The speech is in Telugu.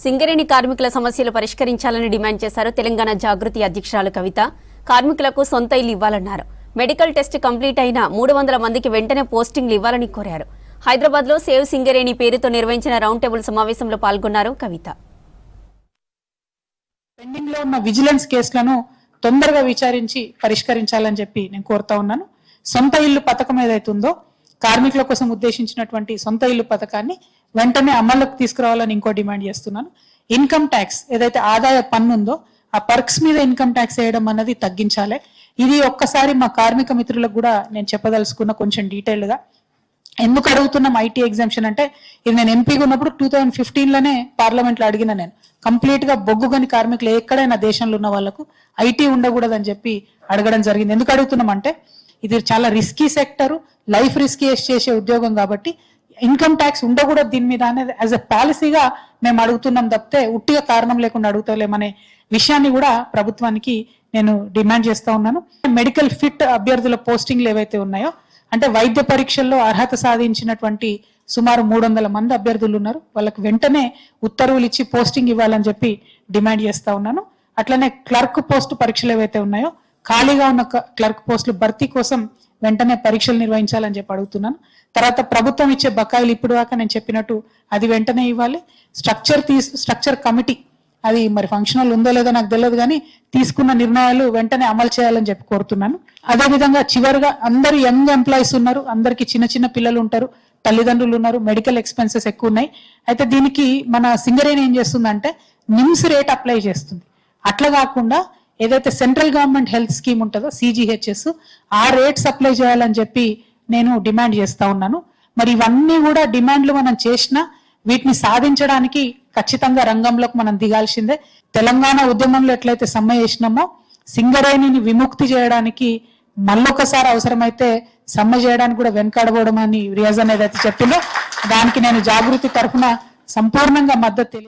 సింగరేణి కార్మికుల సమస్యలు పరిష్కరించాలని డిమాండ్ చేశారు తెలంగాణ జాగృతి అధ్యక్షురాలు కవిత. కార్మికులకు సొంత ఇల్లు ఇవ్వాలన్నారు. మెడికల్ టెస్ట్ కంప్లీట్ అయిన 300 మందికి వెంటనే పోస్టింగ్లు ఇవ్వాలని కోరారు. హైదరాబాద్ లో సేవ్ సింగరేణి పేరుతో నిర్వహించిన రౌండ్ టేబుల్ సమావేశంలో పాల్గొన్నారు కవిత. పెండింగ్ లో ఉన్న విజిలెన్స్ కేసులను తొందరగా విచారించి పరిష్కరించాలని చెప్పి నేను కోరుతా ఉన్నాను. సొంత ఇల్లు పథకం ఏదైతుందో కార్మికుల కోసం ఉద్దేశించినటువంటి సొంత ఇల్లు పథకాన్ని వెంటనే అమల్లోకి తీసుకురావాలని ఇంకో డిమాండ్ చేస్తున్నాను. ఇన్కమ్ ట్యాక్స్ ఏదైతే ఆదాయ పన్ను ఉందో ఆ పర్క్స్ మీద ఇన్కమ్ ట్యాక్స్ వేయడం అన్నది తగ్గించాలి. ఇది ఒక్కసారి మా కార్మిక మిత్రులకు కూడా నేను చెప్పదలుచుకున్న కొంచెం డీటెయిల్ గా. ఎందుకు అడుగుతున్నాం ఐటీ ఎగ్జామ్షన్ అంటే, ఇది నేను ఎంపీగా ఉన్నప్పుడు 2015లోనే పార్లమెంట్ లో అడిగిన. నేను కంప్లీట్ గా బొగ్గుగని కార్మికులు ఎక్కడైనా దేశంలో ఉన్న వాళ్ళకు ఐటీ ఉండకూడదని చెప్పి అడగడం జరిగింది. ఎందుకు అడుగుతున్నాం అంటే, ఇది చాలా రిస్కీ సెక్టర్, లైఫ్ రిస్కీ చేసే ఉద్యోగం కాబట్టి ఇన్కమ్ ట్యాక్స్ ఉండకూడదు దీని మీద అనేది యాజ్ ఎ పాలసీగా మేము అడుగుతున్నాం తప్పితే ఉట్టిగా కారణం లేకుండా అడుగుతలేమనే విషయాన్ని కూడా ప్రభుత్వానికి నేను డిమాండ్ చేస్తా ఉన్నాను. మెడికల్ ఫిట్ అభ్యర్థుల పోస్టింగ్లు ఏవైతే ఉన్నాయో, అంటే వైద్య పరీక్షల్లో అర్హత సాధించినటువంటి సుమారు 300 మంది అభ్యర్థులు ఉన్నారు. వాళ్ళకి వెంటనే ఉత్తర్వులు ఇచ్చి పోస్టింగ్ ఇవ్వాలని చెప్పి డిమాండ్ చేస్తా ఉన్నాను. అట్లనే క్లర్క్ పోస్ట్ పరీక్షలు ఏవైతే ఉన్నాయో, ఖాళీగా ఉన్న క్లర్క్ పోస్టులు భర్తీ కోసం వెంటనే పరీక్షలు నిర్వహించాలని చెప్పి అడుగుతున్నాను. తర్వాత ప్రభుత్వం ఇచ్చే బకాయిలు ఇప్పుడు దాకా నేను చెప్పినట్టు అది వెంటనే ఇవ్వాలి. స్ట్రక్చర్ కమిటీ అది మరి ఫంక్షనల్ ఉందో లేదో నాకు తెలియదు, కానీ తీసుకున్న నిర్ణయాలు వెంటనే అమలు చేయాలని చెప్పి కోరుతున్నాను. అదేవిధంగా చివరిగా అందరు యంగ్ ఎంప్లాయీస్ ఉన్నారు, అందరికి చిన్న చిన్న పిల్లలు ఉంటారు, తల్లిదండ్రులు ఉన్నారు, మెడికల్ ఎక్స్పెన్సెస్ ఎక్కువ ఉన్నాయి. అయితే దీనికి మన సింగరేణి ఏం చేస్తుందంటే నిమ్స్ రేట్ అప్లై చేస్తుంది. అట్లా కాకుండా ఏదైతే సెంట్రల్ గవర్నమెంట్ హెల్త్ స్కీమ్ ఉంటుందో CGHS ఆ రేట్స్ అప్లై చేయాలని చెప్పి నేను డిమాండ్ చేస్తా ఉన్నాను. మరి ఇవన్నీ కూడా డిమాండ్లు మనం చేసినా వీటిని సాధించడానికి ఖచ్చితంగా రంగంలోకి మనం దిగాల్సిందే. తెలంగాణ ఉద్యమంలో ఎట్లయితే సమ్మె చేసినామో సింగరేణిని విముక్తి చేయడానికి మళ్ళొకసారి అవసరమైతే సమ్మె చేయడానికి కూడా వెనకాడబోవడం అని రియాజ్ అనేది అయితే చెప్పిందో దానికి నేను జాగృతి తరఫున సంపూర్ణంగా మద్దతు